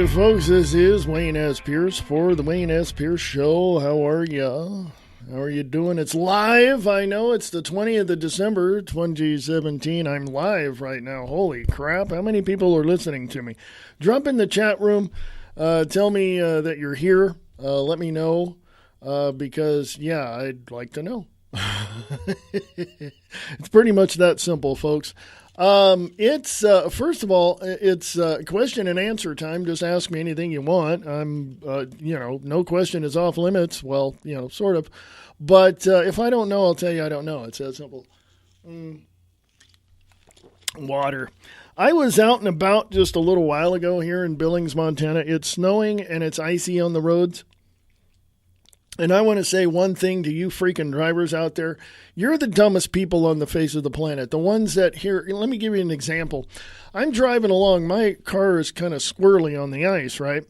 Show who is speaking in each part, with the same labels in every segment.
Speaker 1: Hey folks, this is Wayne S. Pierce for the Wayne S. Pierce Show. How are ya? How are you doing? It's live. I know it's the 20th of December, 2017. I'm live right now. Holy crap. How many people are listening to me? Drop in the chat room. Tell me that you're here. Let me know because, yeah, I'd like to know. It's pretty much that simple, folks. It's first of all, it's question and answer time. Just ask me anything you want. I'm, no question is off limits. Well, sort of. But if I don't know, I'll tell you I don't know. It's that simple. Water. I was out and about just a little while ago here in Billings, Montana. It's snowing and it's icy on the roads. And I want to say one thing to you freaking drivers out there. You're the dumbest people on the face of the planet. The ones that here, let me give you an example. I'm driving along. My car is kind of squirrely on the ice, right?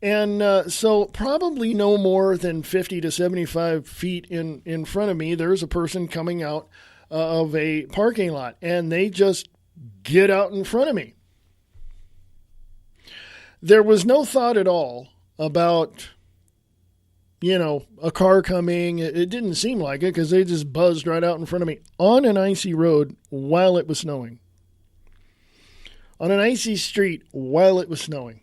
Speaker 1: And so probably no more than 50 to 75 feet in front of me, there's a person coming out of a parking lot. And they just get out in front of me. There was no thought at all about a car coming. It didn't seem like it because they just buzzed right out in front of me on an icy road while it was snowing. On an icy street while it was snowing.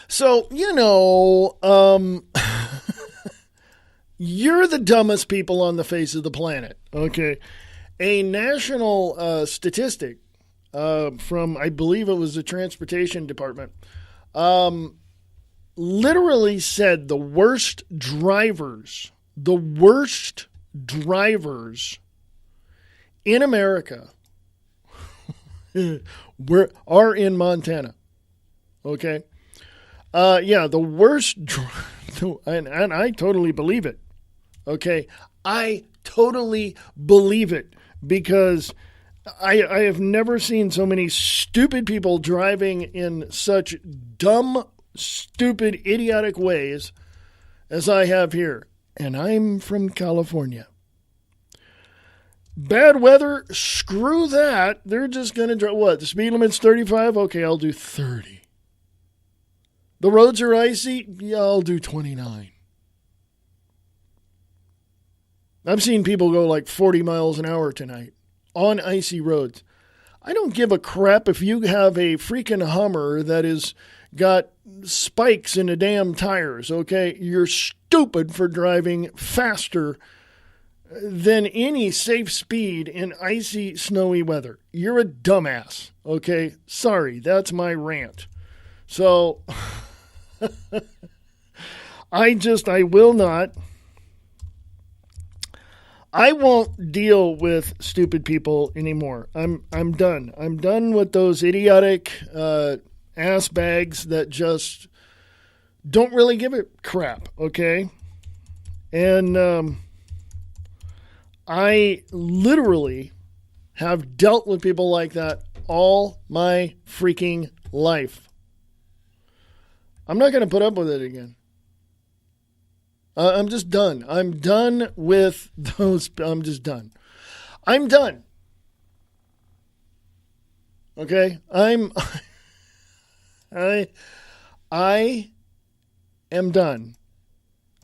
Speaker 1: So, you're the dumbest people on the face of the planet. Okay. A national statistic from, I believe it was the Transportation Department, literally said the worst drivers in America are in Montana. Okay. The worst, and I totally believe it. Okay. I totally believe it because I have never seen so many stupid people driving in such dumb, stupid, idiotic ways as I have here. And I'm from California. Bad weather, screw that. They're just going to drive, what? The speed limit's 35? Okay, I'll do 30. The roads are icy? Yeah, I'll do 29. I've seen people go like 40 miles an hour tonight on icy roads. I don't give a crap if you have a freaking Hummer that is got spikes in the damn tires, okay? You're stupid for driving faster than any safe speed in icy, snowy weather. You're a dumbass, okay? Sorry, that's my rant. So, I won't deal with stupid people anymore. I'm done. I'm done with those idiotic, ass bags that just don't really give a crap, okay? And I literally have dealt with people like that all my freaking life. I'm not going to put up with it again. I'm just done. I'm done with those. I'm just done. I'm done. Okay? I am done.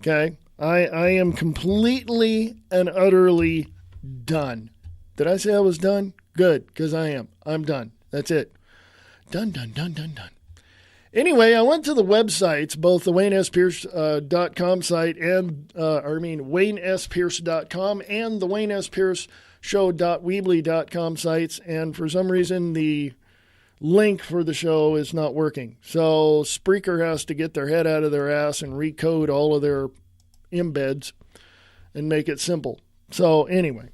Speaker 1: Okay? I am completely and utterly done. Did I say I was done? Good, because I am. I'm done. That's it. Done. Anyway, I went to the websites, both the WayneSPierce.com site and, WayneSPierce.com and the WayneSPierceShow.weebly.com sites, and for some reason the link for the show is not working. So Spreaker has to get their head out of their ass and recode all of their embeds and make it simple. So anyway,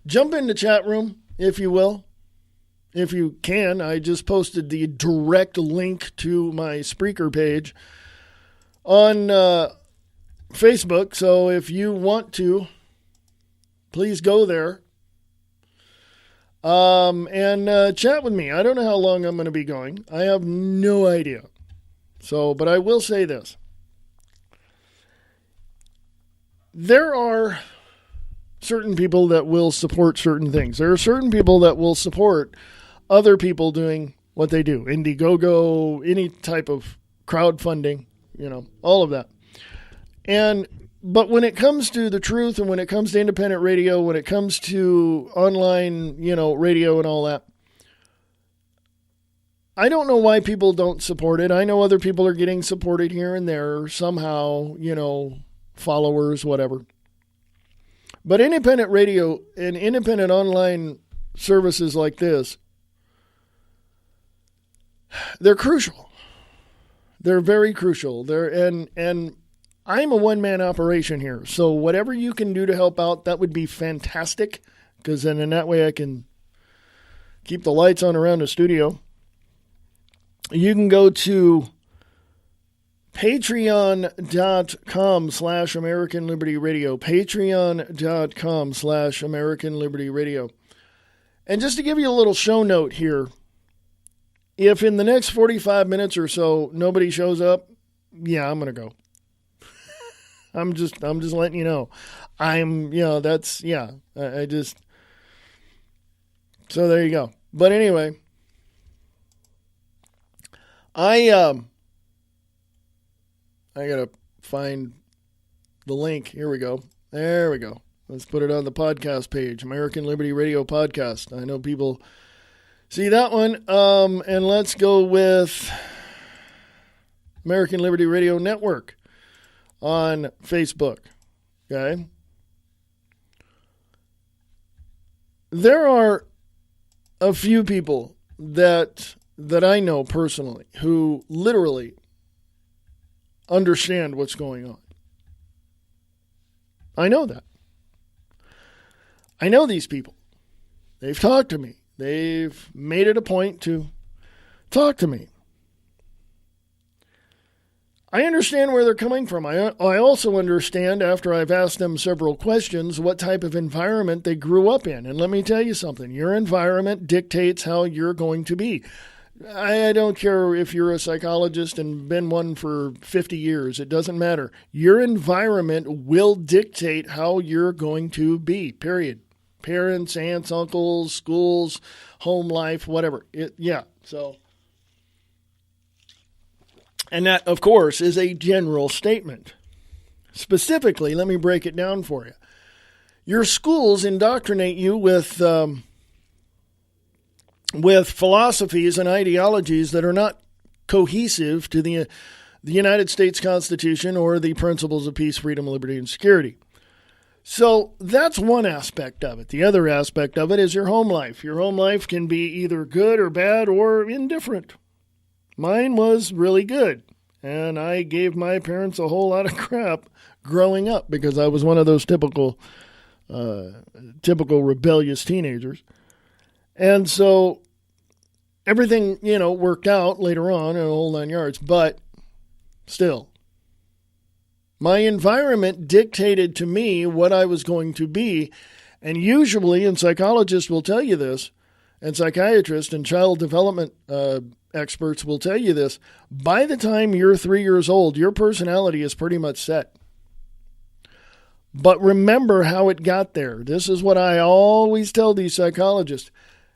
Speaker 1: jump in the chat room, if you will. If you can, I just posted the direct link to my Spreaker page on Facebook. So if you want to, please go there and chat with me. I don't know how long I'm going to be going. I have no idea. So, but I will say this. There are certain people that will support certain things. There are certain people that will support other people doing what they do. Indiegogo, any type of crowdfunding, all of that. But when it comes to the truth and when it comes to independent radio, when it comes to online, radio and all that, I don't know why people don't support it. I know other people are getting supported here and there somehow, followers, whatever. But independent radio and independent online services like this, they're crucial. They're very crucial. And I'm a one-man operation here. So whatever you can do to help out, that would be fantastic. Because then in that way I can keep the lights on around the studio. You can go to patreon.com/American Liberty Radio. Patreon.com/American Liberty Radio. And just to give you a little show note here, if in the next 45 minutes or so nobody shows up, yeah, I'm going to go. I'm just letting you know. I just, so there you go. But anyway, I gotta find the link. Here we go. There we go. Let's put it on the podcast page. American Liberty Radio Podcast. I know people see that one. And let's go with American Liberty Radio Network on Facebook. Okay. There are a few people that I know personally who literally understand what's going on. I know that. I know these people. They've talked to me. They've made it a point to talk to me. I understand where they're coming from. I also understand, after I've asked them several questions, what type of environment they grew up in. And let me tell you something. Your environment dictates how you're going to be. I don't care if you're a psychologist and been one for 50 years. It doesn't matter. Your environment will dictate how you're going to be, period. Parents, aunts, uncles, schools, home life, whatever. And that, of course, is a general statement. Specifically, let me break it down for you. Your schools indoctrinate you with philosophies and ideologies that are not cohesive to the United States Constitution or the principles of peace, freedom, liberty, and security. So that's one aspect of it. The other aspect of it is your home life. Your home life can be either good or bad or indifferent. Mine was really good, and I gave my parents a whole lot of crap growing up because I was one of those typical rebellious teenagers. And so everything, worked out later on in a whole 9 yards, but still, my environment dictated to me what I was going to be. And usually, and psychologists will tell you this, and psychiatrists and child development experts will tell you this, by the time you're 3 years old, your personality is pretty much set. But remember how it got there. This is what I always tell these psychologists.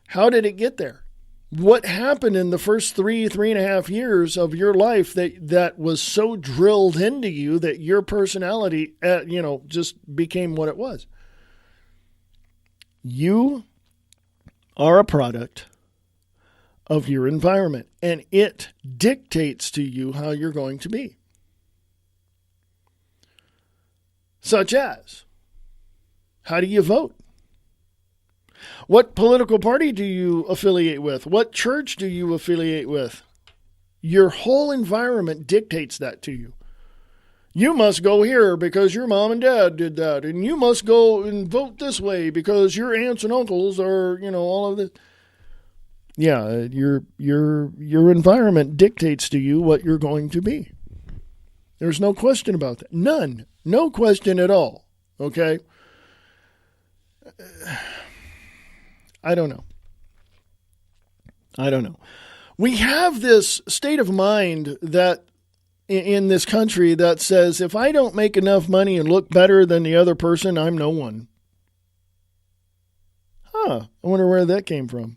Speaker 1: How did it get there? What happened in the first 3.5 years of your life that was so drilled into you that your personality, just became what it was? You are a product of your environment, and it dictates to you how you're going to be. Such as, how do you vote? What political party do you affiliate with? What church do you affiliate with? Your whole environment dictates that to you. You must go here because your mom and dad did that, and you must go and vote this way because your aunts and uncles are, all of this. Yeah, your environment dictates to you what you're going to be. There's no question about that. None. No question at all. Okay? I don't know. We have this state of mind that in this country that says, if I don't make enough money and look better than the other person, I'm no one. I wonder where that came from.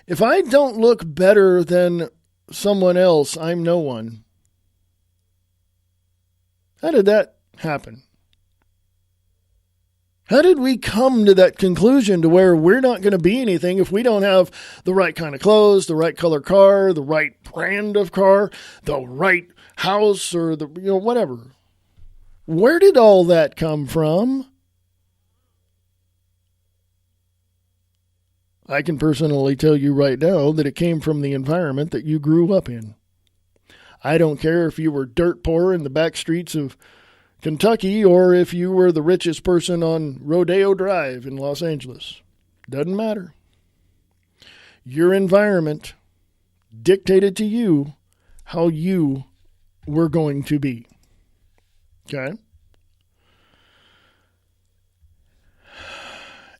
Speaker 1: If I don't look better than someone else, I'm no one. How did that happen? How did we come to that conclusion to where we're not going to be anything if we don't have the right kind of clothes, the right color car, the right brand of car, the right house, or the whatever? Where did all that come from? I can personally tell you right now that it came from the environment that you grew up in. I don't care if you were dirt poor in the back streets of Kentucky or if you were the richest person on Rodeo Drive in Los Angeles. Doesn't matter. Your environment dictated to you how you were going to be. Okay?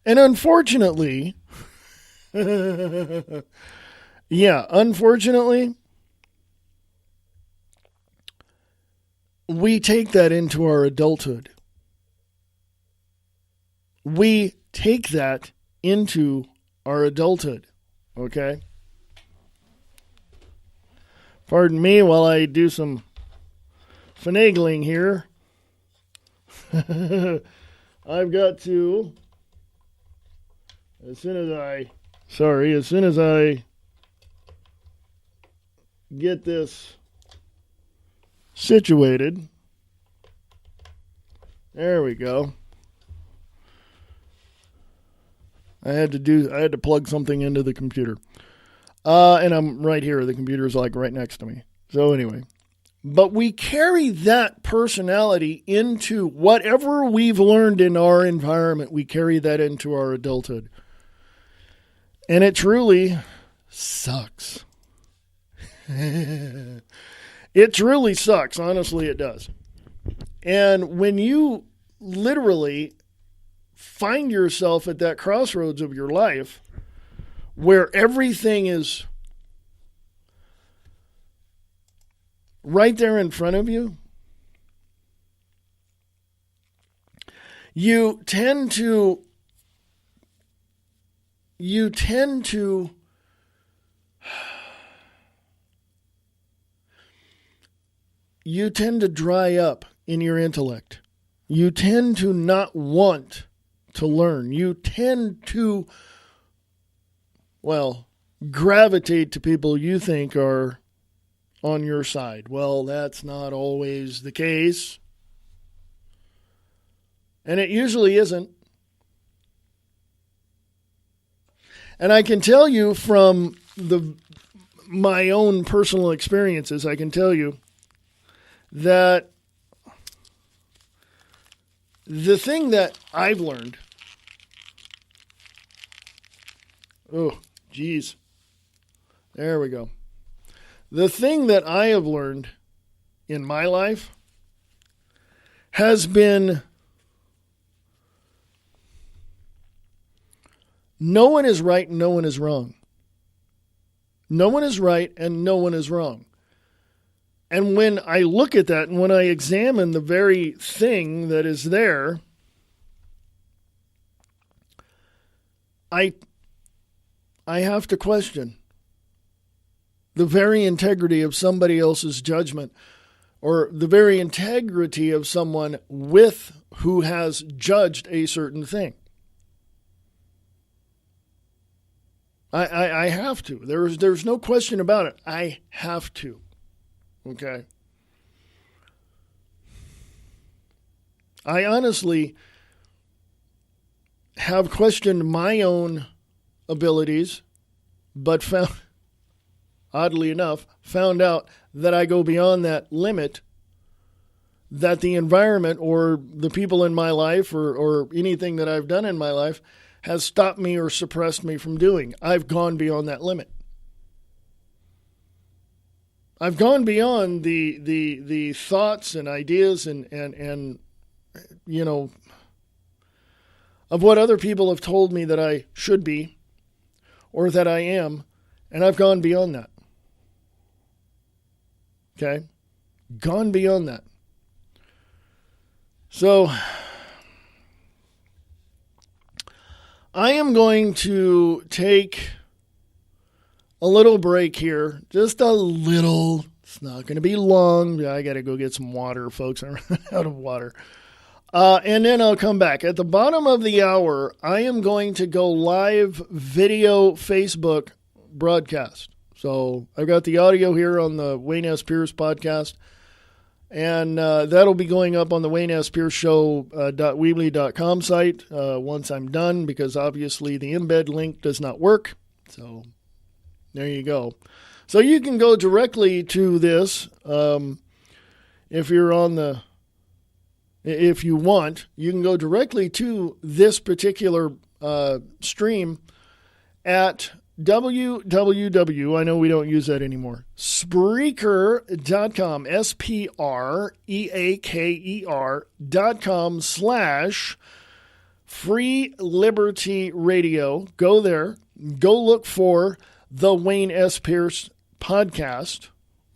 Speaker 1: And unfortunately, unfortunately, we take that into our adulthood. We take that into our adulthood, okay? Pardon me while I do some finagling here. I've got to, as soon as I get this situated. There we go. I had to plug something into the computer. And I'm right here. The computer's like right next to me. So anyway, but we carry that personality into whatever we've learned in our environment. We carry that into our adulthood. And it truly sucks. It truly sucks. Honestly, it does. And when you literally find yourself at that crossroads of your life where everything is right there in front of you, you tend to dry up in your intellect. You tend to not want to learn. You tend to, gravitate to people you think are on your side. Well, that's not always the case. And it usually isn't. And I can tell you from my own personal experiences, I can tell you that the thing that I've learned, there we go. The thing that I have learned in my life has been no one is right and no one is wrong. No one is right and no one is wrong. And when I look at that and when I examine the very thing that is there, I have to question the very integrity of somebody else's judgment or the very integrity of someone who has judged a certain thing. I have to. There's no question about it. I have to. Okay. I honestly have questioned my own abilities, but oddly enough, found out that I go beyond that limit, that the environment or the people in my life or anything that I've done in my life has stopped me or suppressed me from doing. I've gone beyond that limit. I've gone beyond the thoughts and ideas and of what other people have told me that I should be or that I am, and I've gone beyond that. Okay? Gone beyond that. So I am going to take a little break here. Just a little. It's not going to be long. I got to go get some water, folks. I ran out of water. And then I'll come back. At the bottom of the hour, I am going to go live video Facebook broadcast. So I've got the audio here on the Wayne S. Pierce podcast. And that'll be going up on the Wayne S. Pierce Show .weebly.com site once I'm done, because obviously the embed link does not work. So there you go. So you can go directly to this if you're on the, if you want, you can go directly to this particular stream at www, I know we don't use that anymore, Spreaker.com, Spreaker.com/Free Liberty Radio. Go there. Go look for the Wayne S. Pierce podcast.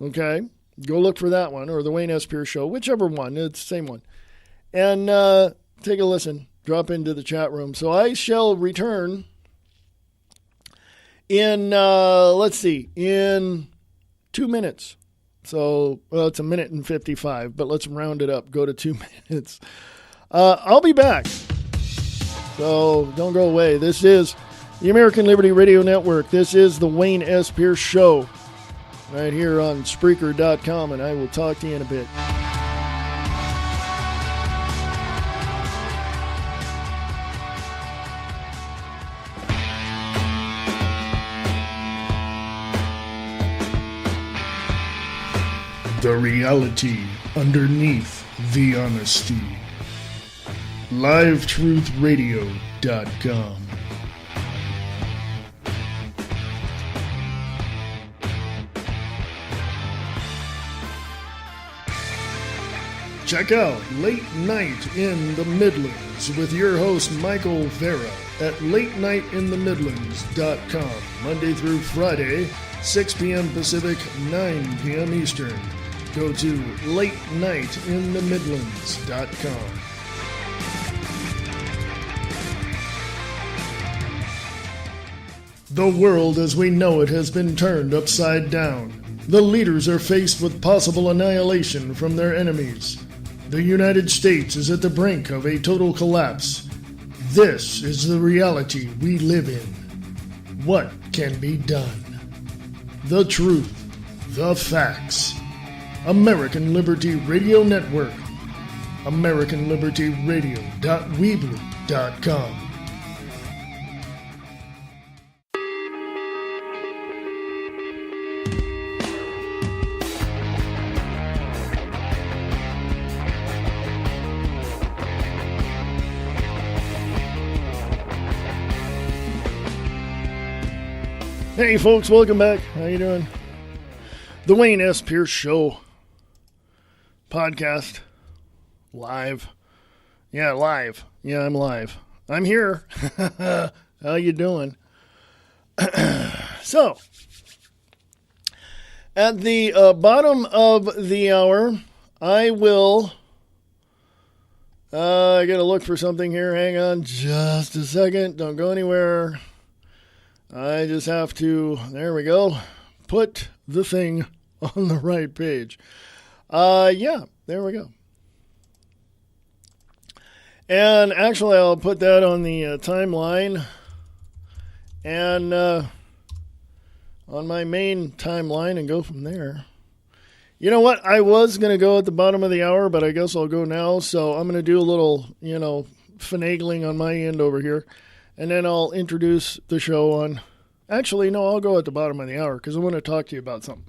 Speaker 1: Okay? Go look for that one, or the Wayne S. Pierce Show, whichever one. It's the same one. And take a listen. Drop into the chat room. So I shall return in, in 2 minutes. So, well, it's 1 minute and 55, but let's round it up. Go to 2 minutes. I'll be back. So don't go away. This is the American Liberty Radio Network. This is the Wayne S. Pierce Show right here on Spreaker.com, and I will talk to you in a bit. The reality underneath the honesty. LiveTruthRadio.com. Check out Late Night in the Midlands with your host Michael Vera at LateNightInTheMidlands.com, Monday through Friday, 6 p.m. Pacific, 9 p.m. Eastern. Go to LateNightInTheMidlands.com. The world as we know it has been turned upside down. The leaders are faced with possible annihilation from their enemies. The United States is at the brink of a total collapse. This is the reality we live in. What can be done? The truth, the facts. American Liberty Radio Network. AmericanLibertyRadio.weebly.com. Hey folks, welcome back. How you doing? The Wayne S. Pierce Show podcast. Live. Yeah, live. Yeah, I'm live. I'm here. How you doing? So, at the bottom of the hour, I will... I gotta look for something here. Hang on just a second. Don't go anywhere. I just have to, there we go, put the thing on the right page. Yeah, there we go. And actually, I'll put that on the timeline and on my main timeline and go from there. You know what? I was going to go at the bottom of the hour, but I guess I'll go now. So I'm going to do a little, finagling on my end over here. And then I'll introduce the show on... Actually, no, I'll go at the bottom of the hour because I want to talk to you about something.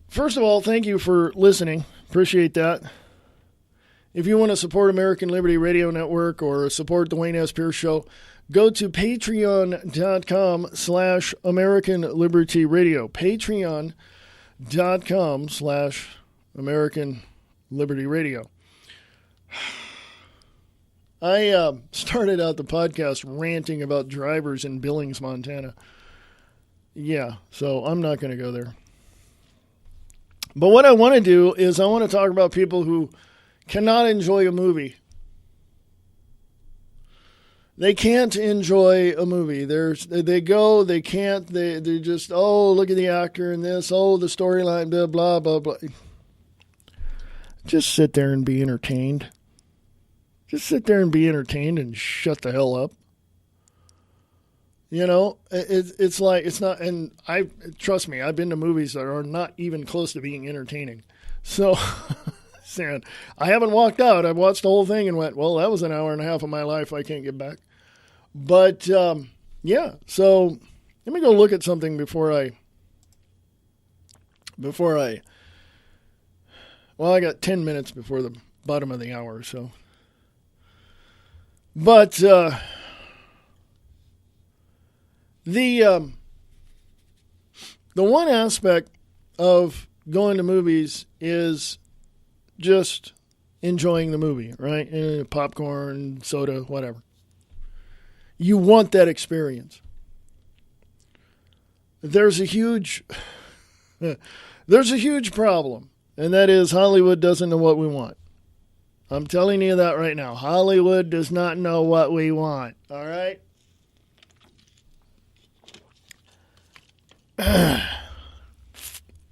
Speaker 1: First of all, thank you for listening. Appreciate that. If you want to support American Liberty Radio Network or support the Wayne S. Pierce Show, go to patreon.com/American Liberty Radio. Patreon.com/American Liberty Radio. I started out the podcast ranting about drivers in Billings, Montana. Yeah, so I'm not going to go there. But what I want to do is I want to talk about people who cannot enjoy a movie. They can't enjoy a movie. They can't, they just, oh, look at the actor in this, oh, the storyline, blah, blah, blah, blah. Just sit there and be entertained. Just sit there and be entertained and shut the hell up. You know, it's like, it's not, and trust me, I've been to movies that are not even close to being entertaining. So, I haven't walked out. I've watched the whole thing and went, well, that was an hour and a half of my life I can't get back. But, yeah, so let me go look at something before I, well, I got 10 minutes before the bottom of the hour, so. But, the one aspect of going to movies is just enjoying the movie, right? Popcorn, soda, whatever. You want that experience. There's a huge problem, and that is Hollywood doesn't know what we want. I'm telling you that right now. Hollywood does not know what we want, all right?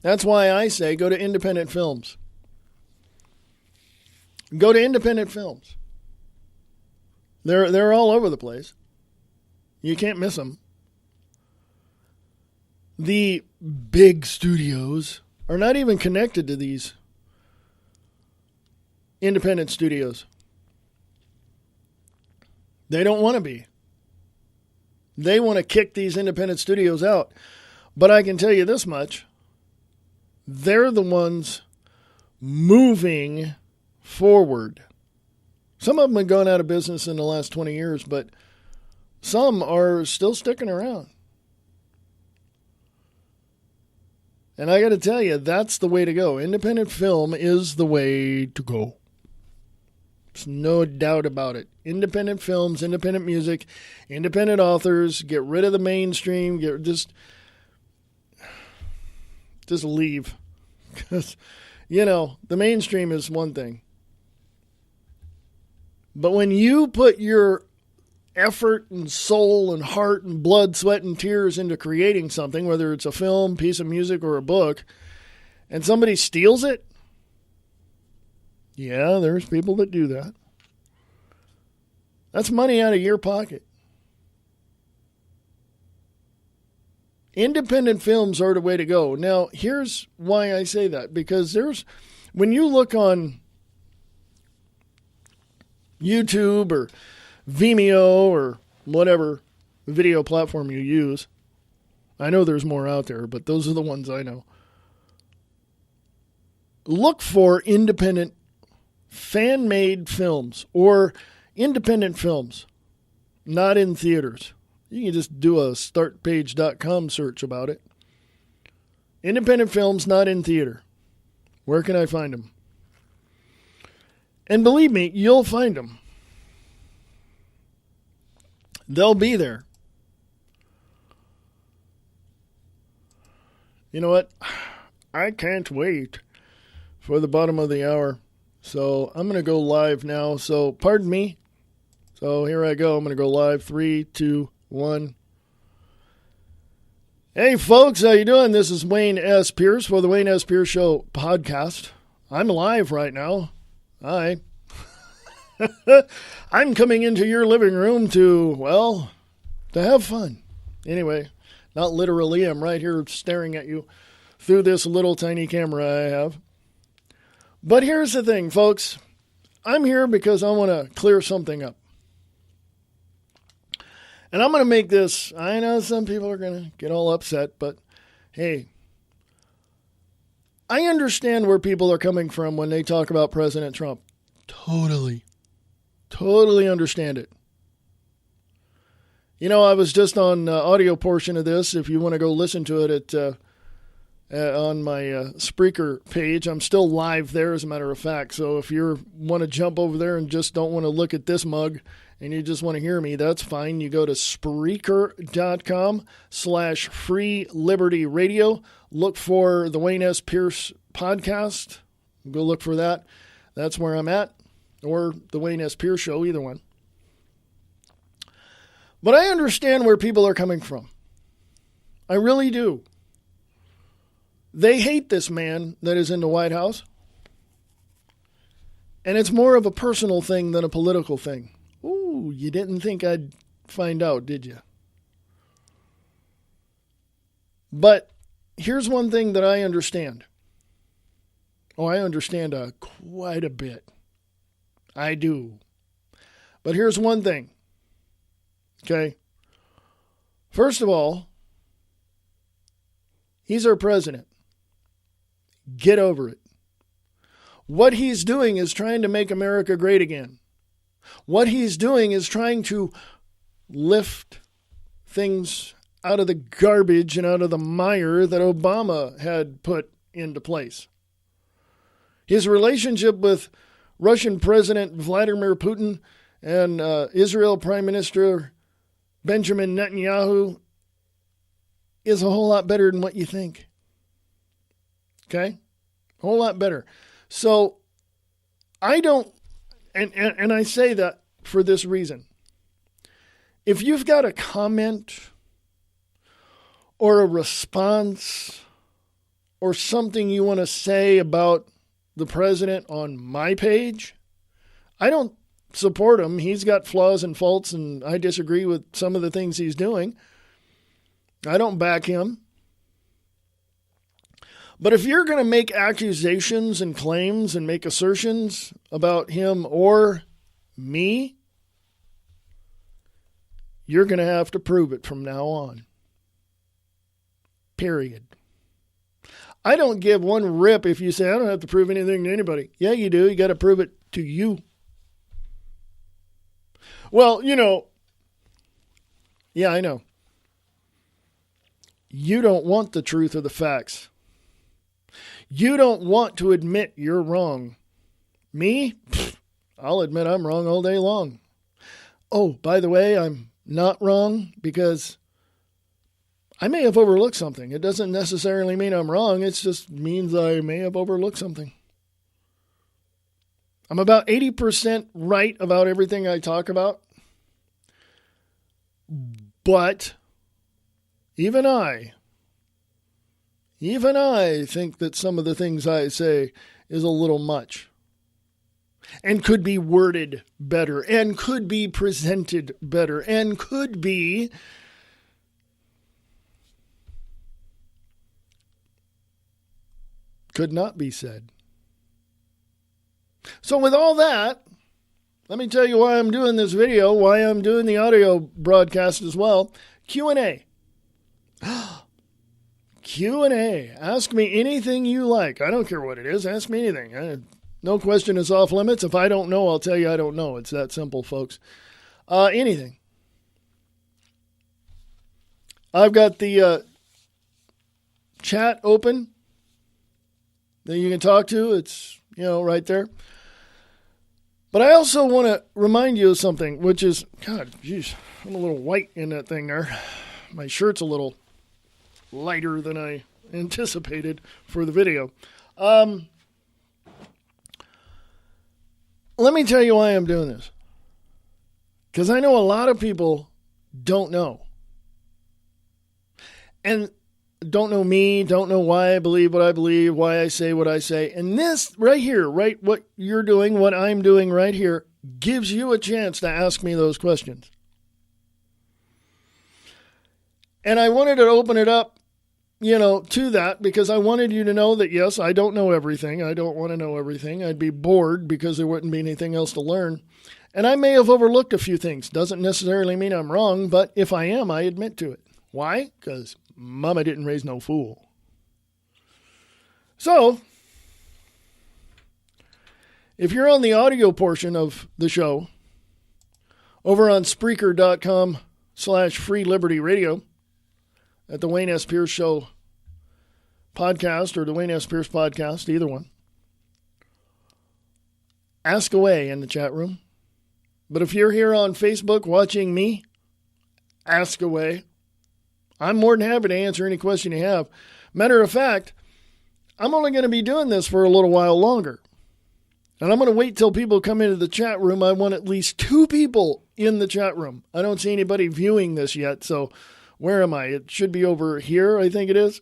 Speaker 1: That's why I say go to independent films. Go to independent films. They're all over the place. You can't miss them. The big studios are not even connected to these independent studios. They don't want to be. They want to kick these independent studios out. But I can tell you this much. They're the ones moving forward. Some of them have gone out of business in the last 20 years, but some are still sticking around. And I got to tell you, that's the way to go. Independent film is the way to go. There's no doubt about it. Independent films, independent music, independent authors, get rid of the mainstream, just leave. Because, the mainstream is one thing. But when you put your effort and soul and heart and blood, sweat, and tears into creating something, whether it's a film, piece of music, or a book, and somebody steals it, yeah, there's people that do that. That's money out of your pocket. Independent films are the way to go. Now, here's why I say that. Because when you look on YouTube or Vimeo or whatever video platform you use, I know there's more out there, but those are the ones I know. Look for independent fan-made films or independent films, not in theaters. You can just do a startpage.com search about it. Independent films not in theater. Where can I find them? And believe me, you'll find them. They'll be there. You know what? I can't wait for the bottom of the hour. So I'm going to go live now. So pardon me. So here I go. I'm going to go live. 3, 2, 1. Hey folks, how you doing? This is Wayne S. Pierce for the Wayne S. Pierce Show podcast. I'm live right now. Hi. I'm coming into your living room to have fun. Anyway, not literally. I'm right here staring at you through this little tiny camera I have. But here's the thing, folks. I'm here because I want to clear something up. And I'm going to make this, I know some people are going to get all upset, but hey, I understand where people are coming from when they talk about President Trump. Totally understand it. I was just on audio portion of this. If you want to go listen to it on my Spreaker page, I'm still live there, as a matter of fact. So if you want to jump over there and just don't want to look at this mug and you just want to hear me, that's fine. You go to Spreaker.com/Free Liberty Radio. Look for the Wayne S. Pierce podcast. Go look for that. That's where I'm at. Or the Wayne S. Pierce Show, either one. But I understand where people are coming from. I really do. They hate this man that is in the White House. And it's more of a personal thing than a political thing. Ooh, you didn't think I'd find out, did you? But here's one thing that I understand. Oh, I understand quite a bit. I do. But here's one thing. Okay? First of all, he's our president. Get over it. What he's doing is trying to make America great again. What he's doing is trying to lift things out of the garbage and out of the mire that Obama had put into place. His relationship with Russian President Vladimir Putin and Israel Prime Minister Benjamin Netanyahu is a whole lot better than what you think. Okay? A whole lot better. So I don't, and I say that for this reason. If you've got a comment or a response or something you want to say about the president on my page, I don't support him. He's got flaws and faults, and I disagree with some of the things he's doing. I don't back him. But if you're going to make accusations and claims and make assertions about him or me, you're going to have to prove it from now on. Period. I don't give one rip if you say, I don't have to prove anything to anybody. Yeah, you do. You got to prove it to you. Well, yeah, I know. You don't want the truth or the facts. You don't want to admit you're wrong. Me? I'll admit I'm wrong all day long. Oh, by the way, I'm not wrong because I may have overlooked something. It doesn't necessarily mean I'm wrong. It just means I may have overlooked something. I'm about 80% right about everything I talk about. But even I think that some of the things I say is a little much and could be worded better and could be presented better and could not be said. So with all that, let me tell you why I'm doing this video, why I'm doing the audio broadcast as well. Q&A. Q&A. Ask me anything you like. I don't care what it is. Ask me anything. No question is off limits. If I don't know, I'll tell you I don't know. It's that simple, folks. Anything. I've got the chat open that you can talk to. It's, right there. But I also want to remind you of something, which is, God, geez, I'm a little white in that thing there. My shirt's a little lighter than I anticipated for the video. Let me tell you why I'm doing this. Because I know a lot of people don't know. And don't know me, don't know why I believe what I believe, why I say what I say. And this right here, right, what you're doing, what I'm doing right here, gives you a chance to ask me those questions. And I wanted to open it up, to that because I wanted you to know that, yes, I don't know everything. I don't want to know everything. I'd be bored because there wouldn't be anything else to learn. And I may have overlooked a few things. Doesn't necessarily mean I'm wrong, but if I am, I admit to it. Why? Because Mama didn't raise no fool. So, if you're on the audio portion of the show, over on Spreaker.com/Free Liberty Radio, at the Wayne S. Pierce Show podcast or the Wayne S. Pierce podcast, either one, ask away in the chat room. But if you're here on Facebook watching me, ask away. I'm more than happy to answer any question you have. Matter of fact, I'm only going to be doing this for a little while longer. And I'm going to wait till people come into the chat room. I want at least 2 people in the chat room. I don't see anybody viewing this yet, so where am I? It should be over here, I think it is.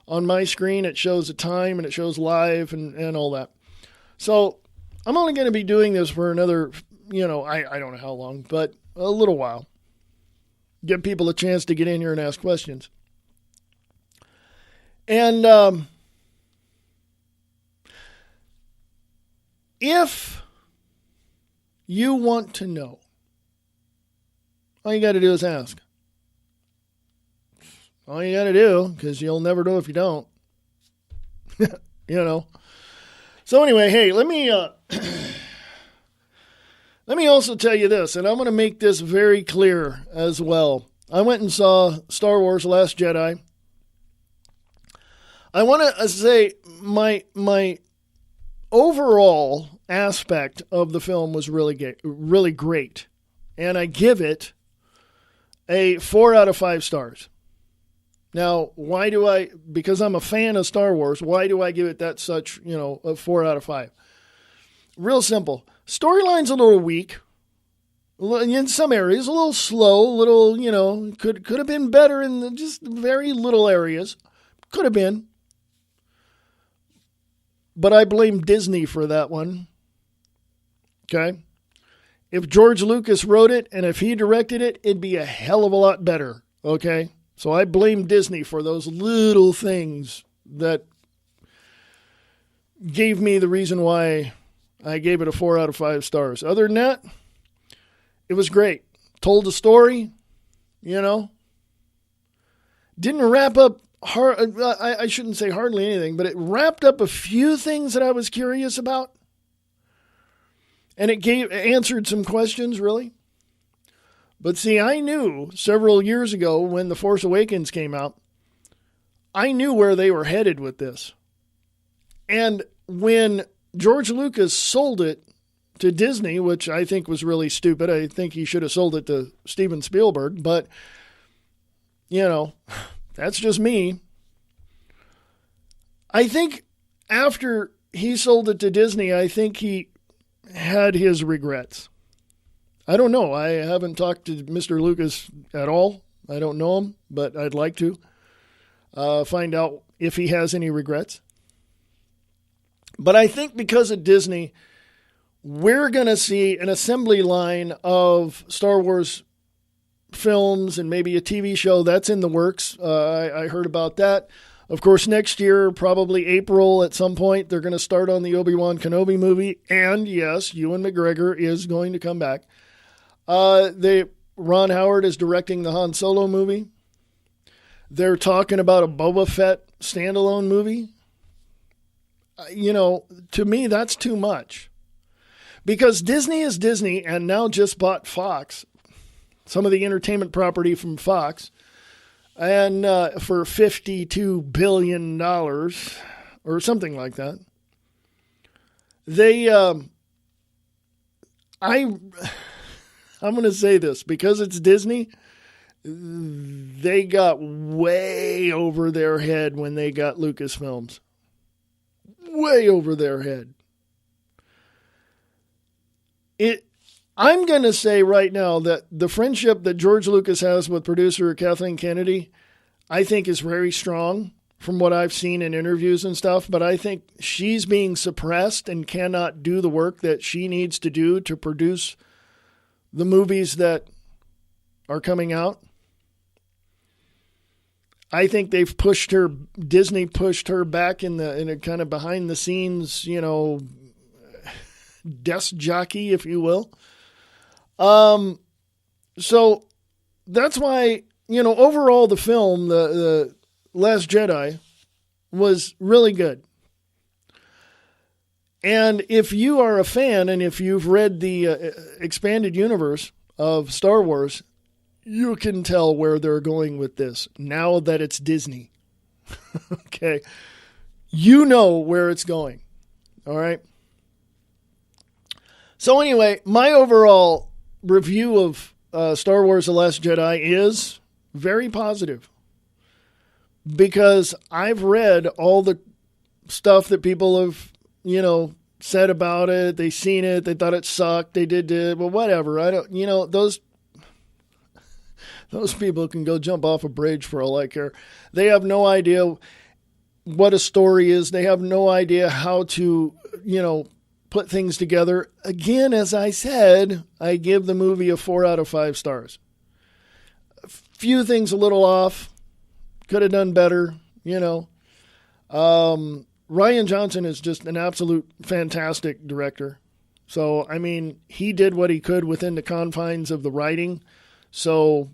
Speaker 1: On my screen, it shows the time, and it shows live and all that. So I'm only going to be doing this for another, I don't know how long, but a little while. Give people a chance to get in here and ask questions. And if you want to know, all you got to do is ask. All you got to do, because you'll never know if you don't. So anyway, hey, let me also tell you this, and I'm going to make this very clear as well. I went and saw Star Wars: Last Jedi. I want to say my overall aspect of the film was really great, and I give it a 4 out of 5 stars. Now, because I'm a fan of Star Wars, why do I give it that such, a 4 out of 5? Real simple. Storyline's a little weak. In some areas, a little slow, could have been better in just very little areas. Could have been. But I blame Disney for that one. Okay? If George Lucas wrote it and if he directed it, it'd be a hell of a lot better. Okay? So I blame Disney for those little things that gave me the reason why I gave it a 4 out of 5 stars. Other than that, it was great. Told the story, Didn't wrap up I shouldn't say hardly anything, but it wrapped up a few things that I was curious about. And it answered some questions, really. But see, I knew several years ago when The Force Awakens came out, I knew where they were headed with this. And when George Lucas sold it to Disney, which I think was really stupid, I think he should have sold it to Steven Spielberg, but, that's just me. I think after he sold it to Disney, I think he had his regrets. I don't know. I haven't talked to Mr. Lucas at all. I don't know him, but I'd like to find out if he has any regrets. But I think because of Disney, we're going to see an assembly line of Star Wars films and maybe a TV show that's in the works. I heard about that. Of course, next year, probably April at some point, they're going to start on the Obi-Wan Kenobi movie. And yes, Ewan McGregor is going to come back. Ron Howard is directing the Han Solo movie. They're talking about a Boba Fett standalone movie. To me, that's too much. Because Disney is Disney and now just bought Fox, some of the entertainment property from Fox, and for $52 billion or something like that. I'm going to say this, because it's Disney, they got way over their head when they got Lucasfilms. Way over their head. I'm going to say right now that the friendship that George Lucas has with producer Kathleen Kennedy, I think is very strong from what I've seen in interviews and stuff, but I think she's being suppressed and cannot do the work that she needs to do to produce the movies that are coming out. I think Disney pushed her back in a kind of behind the scenes, desk jockey, if you will. So that's why, overall the film, the Last Jedi, was really good. And if you are a fan and if you've read the expanded universe of Star Wars, you can tell where they're going with this now that it's Disney. Okay. You know where it's going. All right. So anyway, my overall review of Star Wars: The Last Jedi is very positive because I've read all the stuff that people have, said about it. They seen it. They thought it sucked. They did it. Well, whatever. I don't, those people can go jump off a bridge for all I care. They have no idea what a story is. They have no idea how to, put things together. Again, as I said, I give the movie a 4 out of 5 stars. A few things a little off. Could have done better, Rian Johnson is just an absolute fantastic director. So, I mean, he did what he could within the confines of the writing. So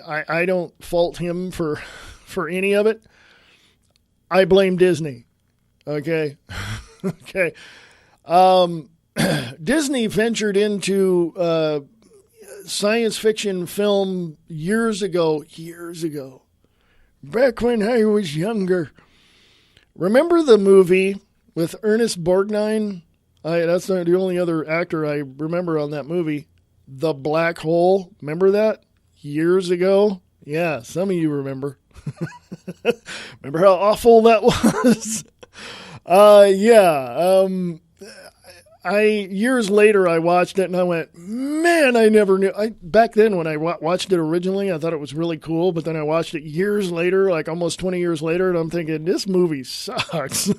Speaker 1: I don't fault him for any of it. I blame Disney. Okay. Okay. Disney ventured into science fiction film years ago, back when I was younger. Remember the movie with Ernest Borgnine? That's not the only other actor I remember on that movie. The Black Hole. Remember that? Years ago? Yeah, some of you remember. Remember how awful that was? Years later, I watched it and I went, man, I never knew. Back then, when I watched it originally, I thought it was really cool. But then I watched it years later, like almost 20 years later, and I'm thinking, this movie sucks.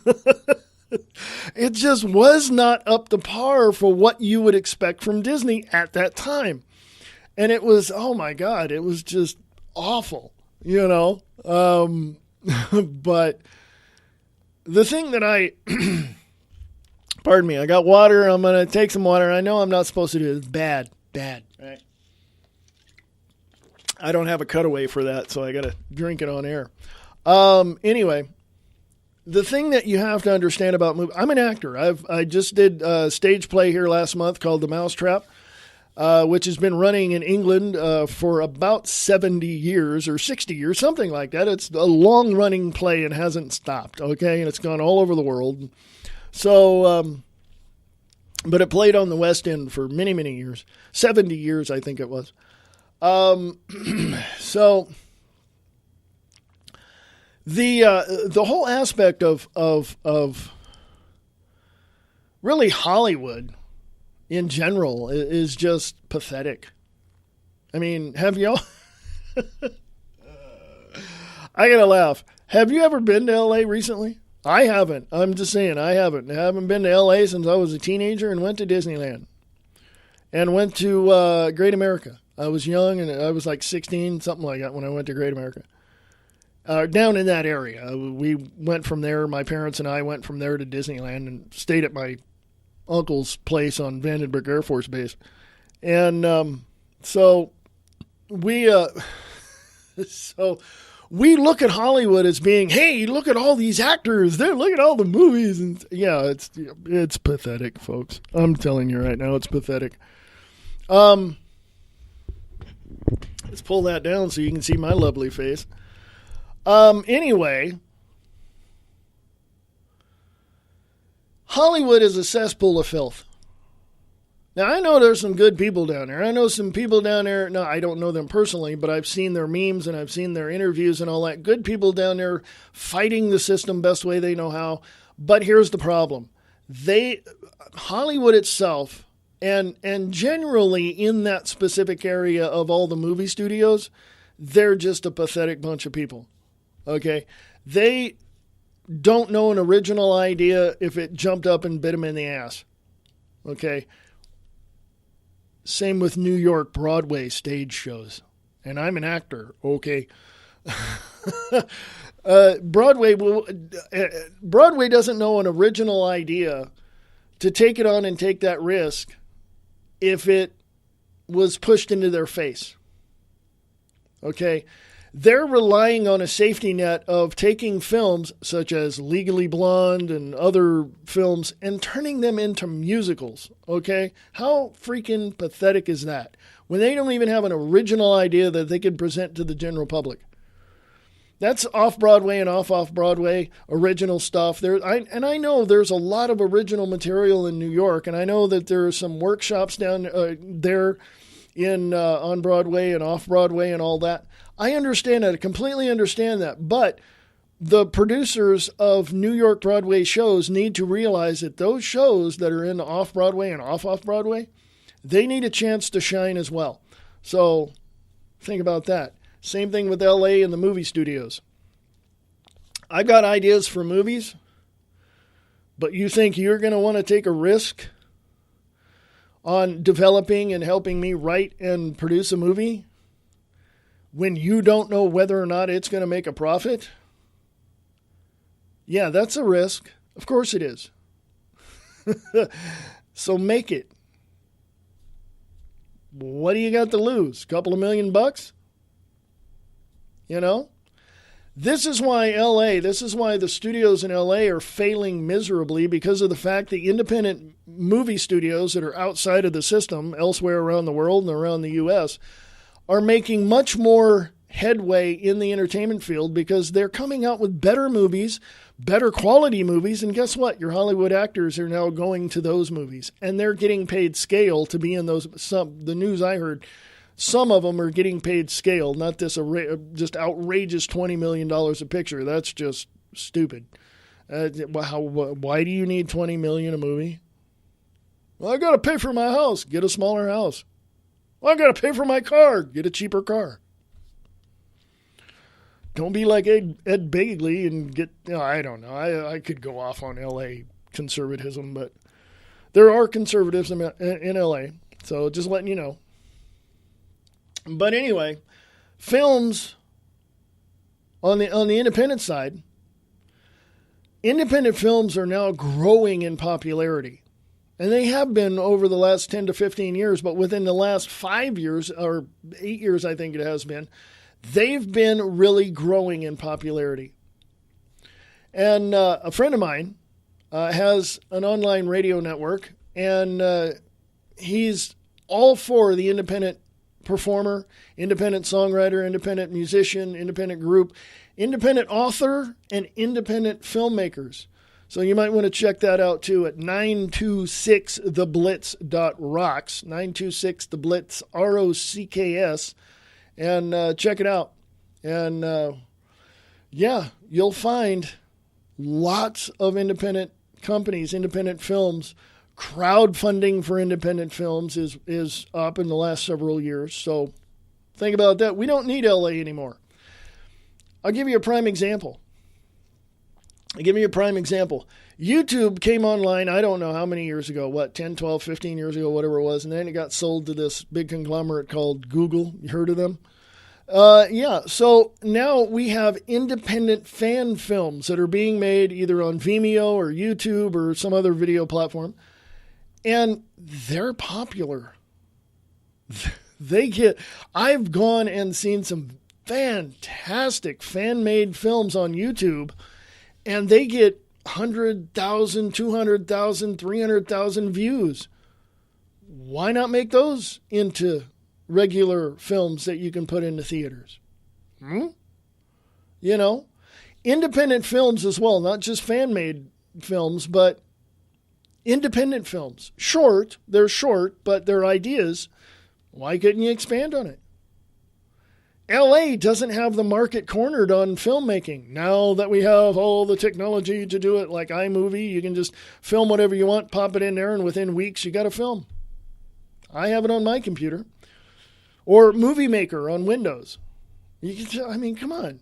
Speaker 1: It just was not up to par for what you would expect from Disney at that time. And it was, oh my God, it was just awful, But the thing that pardon me, I got water. I'm going to take some water. I know I'm not supposed to do it. It's bad, right? I don't have a cutaway for that, so I got to drink it on air. Anyway, the thing that you have to understand about movies, I'm an actor. I just did a stage play here last month called The Mousetrap, which has been running in England for about 70 years or 60 years, something like that. It's a long-running play and hasn't stopped, okay? And it's gone all over the world. So, but it played on the West End for many, many years, 70 years, I think it was. So the whole aspect of really Hollywood in general is just pathetic. I mean, have y'all, I gotta laugh. Have you ever been to LA recently? I haven't. I'm just saying, I haven't. I haven't been to L.A. since I was a teenager and went to Disneyland. And went to Great America. I was young and I was like 16, something like that, when I went to Great America. Down in that area. We went from there, my parents and I went from there to Disneyland and stayed at my uncle's place on Vandenberg Air Force Base. And so we look at Hollywood as being, hey, look at all these actors. Look at all the movies. And yeah, it's pathetic, folks. I'm telling you right now, it's pathetic. Let's pull that down so you can see my lovely face. Anyway, Hollywood is a cesspool of filth. Now, I know there's some good people down there. I know some people down there. No, I don't know them personally, but I've seen their memes and I've seen their interviews and all that. Good people down there fighting the system best way they know how. But here's the problem. Hollywood itself, and generally in that specific area of all the movie studios, they're just a pathetic bunch of people. Okay? They don't know an original idea if it jumped up and bit them in the ass. Okay? Same with New York Broadway stage shows. And I'm an actor, okay? Broadway doesn't know an original idea to take it on and take that risk if it was pushed into their face. Okay? They're relying on a safety net of taking films such as Legally Blonde and other films and turning them into musicals, okay? How freaking pathetic is that? When they don't even have an original idea that they can present to the general public. That's off-Broadway and off-Broadway original stuff. I know there's a lot of original material in New York, and I know that there are some workshops down there on Broadway and off-Broadway and all that. I understand that. I completely understand that. But the producers of New York Broadway shows need to realize that those shows that are in off-Broadway and off-Broadway, they need a chance to shine as well. So think about that. Same thing with LA and the movie studios. I've got ideas for movies, but you think you're going to want to take a risk on developing and helping me write and produce a movie when you don't know whether or not it's going to make a profit? Yeah, that's a risk. Of course it is. So make it. What do you got to lose? A couple of $1,000,000? You know? This is why the studios in LA are failing miserably, because of the fact that independent movie studios that are outside of the system elsewhere around the world and around the U.S. are making much more headway in the entertainment field because they're coming out with better movies, better quality movies, and guess what? Your Hollywood actors are now going to those movies, and they're getting paid scale to be in those. The news I heard, some of them are getting paid scale, not this just outrageous $20 million a picture. That's just stupid. Why do you need $20 million a movie? Well, I got to pay for my house. Get a smaller house. Well, I got to pay for my car. Get a cheaper car. Don't be like Ed Begley and get, I don't know. I could go off on L.A. conservatism, but there are conservatives in L.A., so just letting you know. But anyway, films on the independent side, independent films are now growing in popularity. And they have been over the last 10 to 15 years, but within the last 5 years, or 8 years, I think it has been, they've been really growing in popularity. And a friend of mine has an online radio network, and he's all for the independent performer, independent songwriter, independent musician, independent group, independent author, and independent filmmakers. So you might want to check that out too at 926theblitz.rocks, 926theblitz, ROCKS, and check it out. And yeah, you'll find lots of independent companies, independent films. Crowdfunding for independent films is up in the last several years. So think about that. We don't need LA anymore. I'll give you a prime example. YouTube came online, I don't know how many years ago, 10, 12, 15 years ago, whatever it was, and then it got sold to this big conglomerate called Google. You heard of them? Yeah, so now we have independent fan films that are being made either on Vimeo or YouTube or some other video platform, and they're popular. I've gone and seen some fantastic fan-made films on YouTube, and they get 100,000, 200,000, 300,000 views. Why not make those into regular films that you can put into theaters? You know, independent films as well, not just fan-made films, but independent films. They're short, but they're ideas. Why couldn't you expand on it? LA doesn't have the market cornered on filmmaking. Now that we have all the technology to do it like iMovie, you can just film whatever you want, pop it in there, and within weeks you got a film. I have it on my computer. Or Movie Maker on Windows. Come on.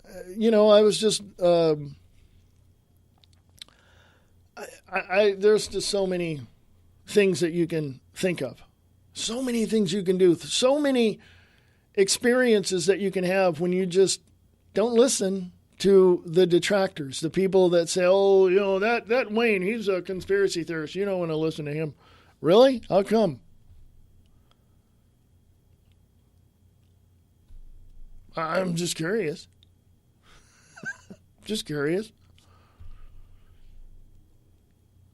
Speaker 1: I was just... there's just so many things that you can think of. So many things you can do. So many experiences that you can have when you just don't listen to the detractors, the people that say, oh, that Wayne, he's a conspiracy theorist. You don't want to listen to him. Really? How come? I'm just curious. Just curious.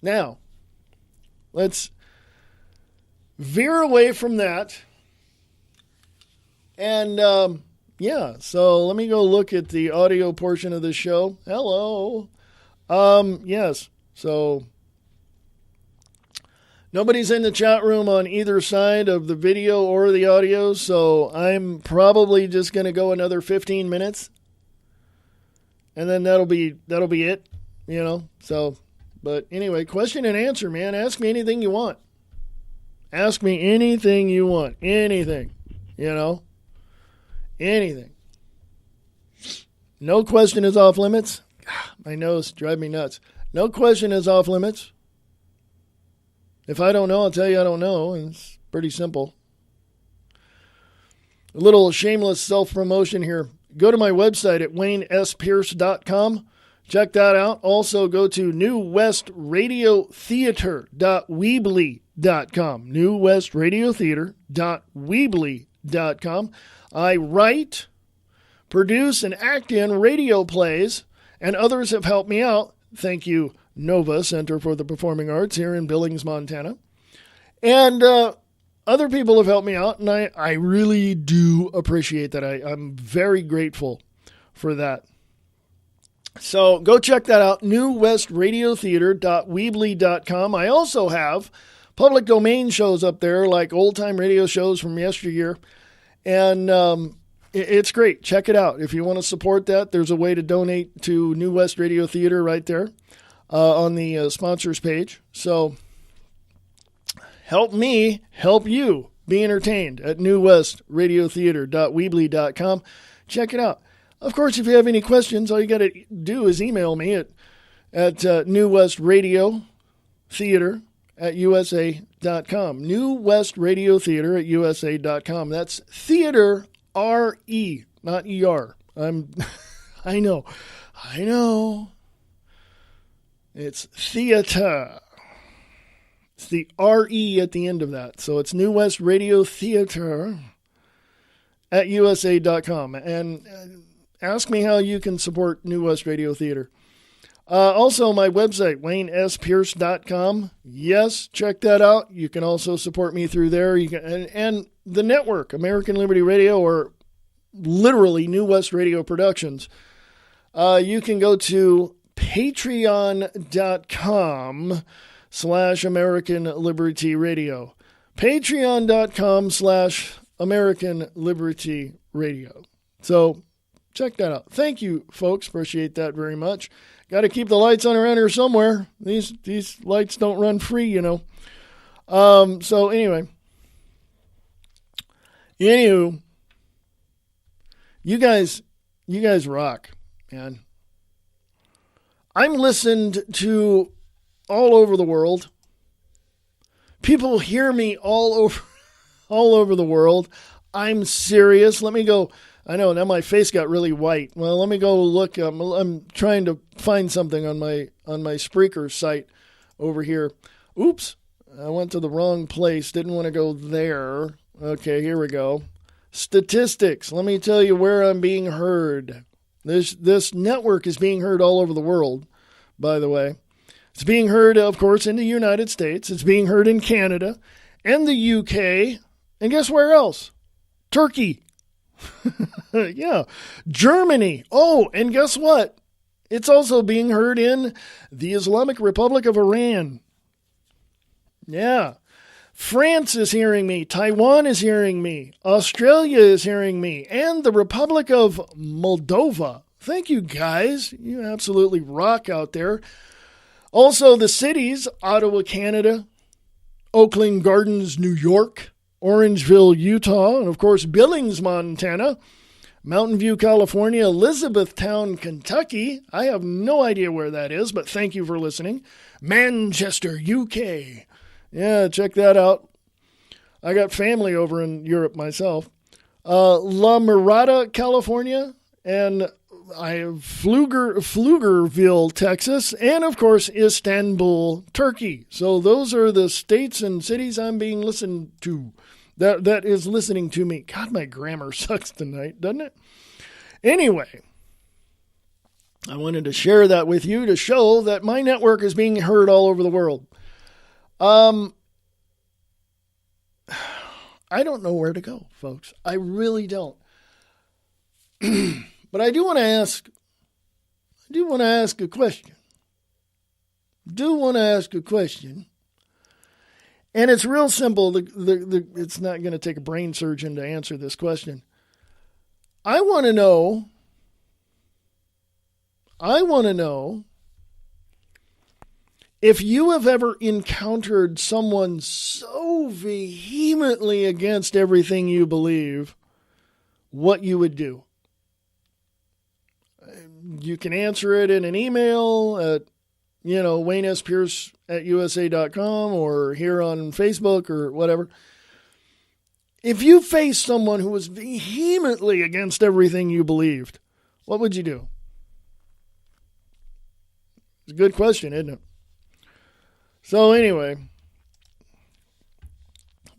Speaker 1: Now, let's veer away from that. And, so let me go look at the audio portion of the show. Hello. Yes, so nobody's in the chat room on either side of the video or the audio, so I'm probably just going to go another 15 minutes. and then that'll be it, you know. So, but anyway, question and answer, man. Ask me anything you want. Ask me anything you want. Anything, you know. Anything. No question is off limits. My nose drives me nuts. No question is off limits. If I don't know, I'll tell you I don't know. And it's pretty simple. A little shameless self-promotion here. Go to my website at waynespearce.com. Check that out. Also go to newwestradiotheater.weebly.com. newwestradiotheater.weebly.com. I write, produce, and act in radio plays, and others have helped me out. Thank you, Nova Center for the Performing Arts here in Billings, Montana. And other people have helped me out, and I really do appreciate that. I'm very grateful for that. So go check that out, newwestradiotheater.weebly.com. I also have public domain shows up there, like old-time radio shows from yesteryear, and it's great. Check it out. If you want to support that, there's a way to donate to New West Radio Theater right there on the sponsors page. So help me help you be entertained at newwestradiotheater.weebly.com. Check it out. Of course, if you have any questions, all you got to do is email me at newwestradiotheater@usa.com. newwestradiotheater@usa.com. That's theater, R-E, not E-R. I know. It's theater. It's the R-E at the end of that. So it's New West Radio Theater at USA.com. And ask me how you can support New West Radio Theater. Also, my website, waynespearce.com. Yes, check that out. You can also support me through there. You can, and the network, American Liberty Radio, or literally New West Radio Productions. You can go to patreon.com/American Liberty Radio. Patreon.com/American Liberty Radio. So check that out. Thank you, folks. Appreciate that very much. Got to keep the lights on around here somewhere. These lights don't run free, you know. So anyway. Anywho, you guys rock, man. I'm listened to all over the world. People hear me all over the world. I'm serious. Let me go. I know, now my face got really white. Well, let me go look. I'm trying to find something on my Spreaker site over here. Oops, I went to the wrong place. Didn't want to go there. Okay, here we go. Statistics. Let me tell you where I'm being heard. This network is being heard all over the world, by the way. It's being heard, of course, in the United States. It's being heard in Canada and the UK. And guess where else? Turkey. Yeah. Germany. Oh, and guess what? It's also being heard in the Islamic Republic of Iran. Yeah. France is hearing me. Taiwan is hearing me. Australia is hearing me. And the Republic of Moldova. Thank you, guys. You absolutely rock out there. Also, the cities, Ottawa, Canada, Oakland Gardens, New York, Orangeville, Utah, and of course, Billings, Montana, Mountain View, California, Elizabethtown, Kentucky. I have no idea where that is, but thank you for listening. Manchester, UK. Yeah, check that out. I got family over in Europe myself. La Mirada, California, and I have Pflugerville, Texas, and of course, Istanbul, Turkey. So those are the states and cities I'm being listened to. That is listening to me. God, my grammar sucks tonight, doesn't it? Anyway, I wanted to share that with you to show that my network is being heard all over the world. I don't know where to go, folks. I really don't. But I do want to ask a question. And it's real simple. It's not going to take a brain surgeon to answer this question. I want to know I want to know if you have ever encountered someone so vehemently against everything you believe, what you would do. You can answer it in an email at, Wayne S. Pierce at USA.com or here on Facebook or whatever. If you faced someone who was vehemently against everything you believed, what would you do? It's a good question, isn't it? So anyway,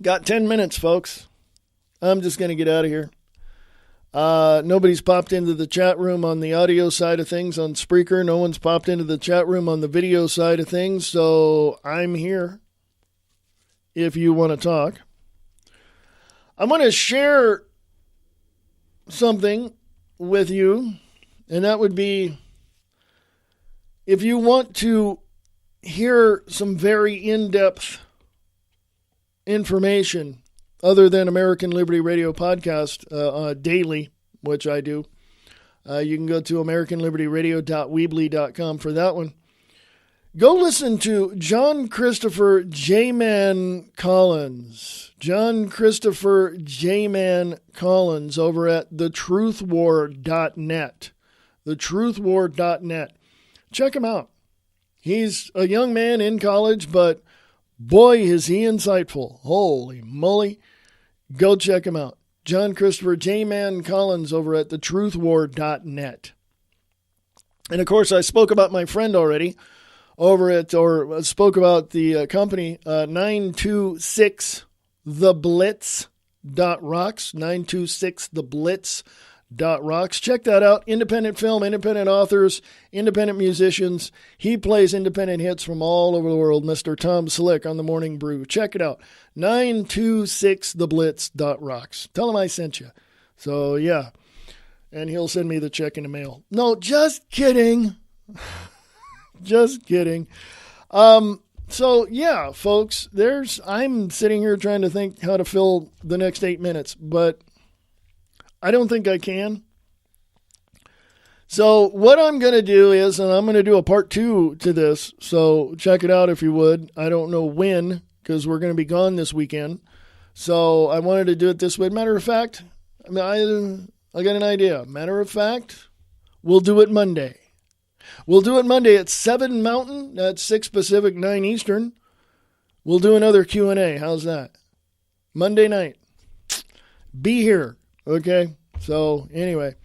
Speaker 1: got 10 minutes, folks. I'm just going to get out of here. Nobody's popped into the chat room on the audio side of things on Spreaker. No one's popped into the chat room on the video side of things. So I'm here if you want to talk. I'm going to share something with you, and that would be if you want to hear some very in-depth information other than American Liberty Radio podcast daily, which I do. You can go to AmericanLibertyRadio.weebly.com for that one. Go listen to John Christopher J-Man Collins. John Christopher J-Man Collins over at thetruthwar.net. Thetruthwar.net. Check him out. He's a young man in college, but boy, is he insightful. Holy moly. Go check him out. John Christopher J-Man Collins over at thetruthwar.net. And of course, I spoke about my friend already spoke about the company 926theblitz.rocks, 926theblitz.rocks. Check that out. Independent film, independent authors, independent musicians. He plays independent hits from all over the world. Mr. Tom Slick on the Morning Brew. Check it out. 926theblitz.rocks. Tell him I sent you. So, yeah. And he'll send me the check in the mail. No, just kidding. Just kidding. So, yeah, folks, I'm sitting here trying to think how to fill the next 8 minutes, but I don't think I can. So what I'm going to do is, and I'm going to do a part 2 to this, so check it out if you would. I don't know when, because we're going to be gone this weekend. So I wanted to do it this way. Matter of fact, I got an idea. Matter of fact, we'll do it Monday. We'll do it Monday at 7 Mountain. That's 6 Pacific, 9 Eastern. We'll do another Q&A. How's that? Monday night. Be here. Okay? So, anyway.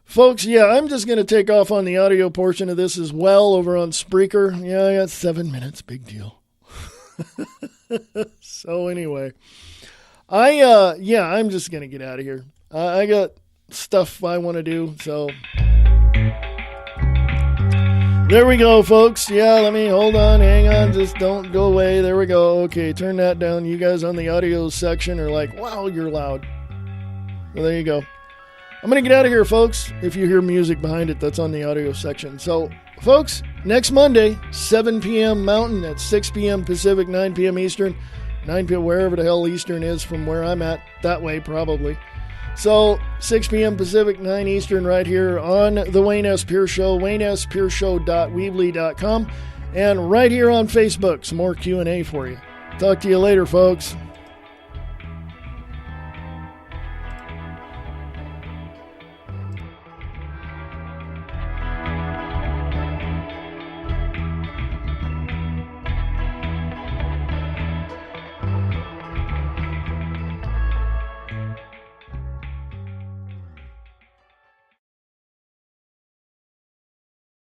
Speaker 1: Folks, yeah, I'm just going to take off on the audio portion of this as well over on Spreaker. Yeah, I got 7 minutes. Big deal. So, anyway. I'm just going to get out of here. I got stuff I want to do, so there we go, folks. Yeah, hold on, hang on, just don't go away. There we go. Okay, turn that down. You guys on the audio section are like, wow, you're loud. Well, there you go. I'm going to get out of here, folks. If you hear music behind it, that's on the audio section. So, folks, next Monday, 7 p.m. Mountain, at 6 p.m. Pacific, 9 p.m. Eastern, 9 p.m. wherever the hell Eastern is from where I'm at, that way probably. So, 6 p.m. Pacific, 9 Eastern, right here on The Wayne S. Pierce Show, WayneSPierceShow.weebly.com, and right here on Facebook, some more Q&A for you. Talk to you later, folks.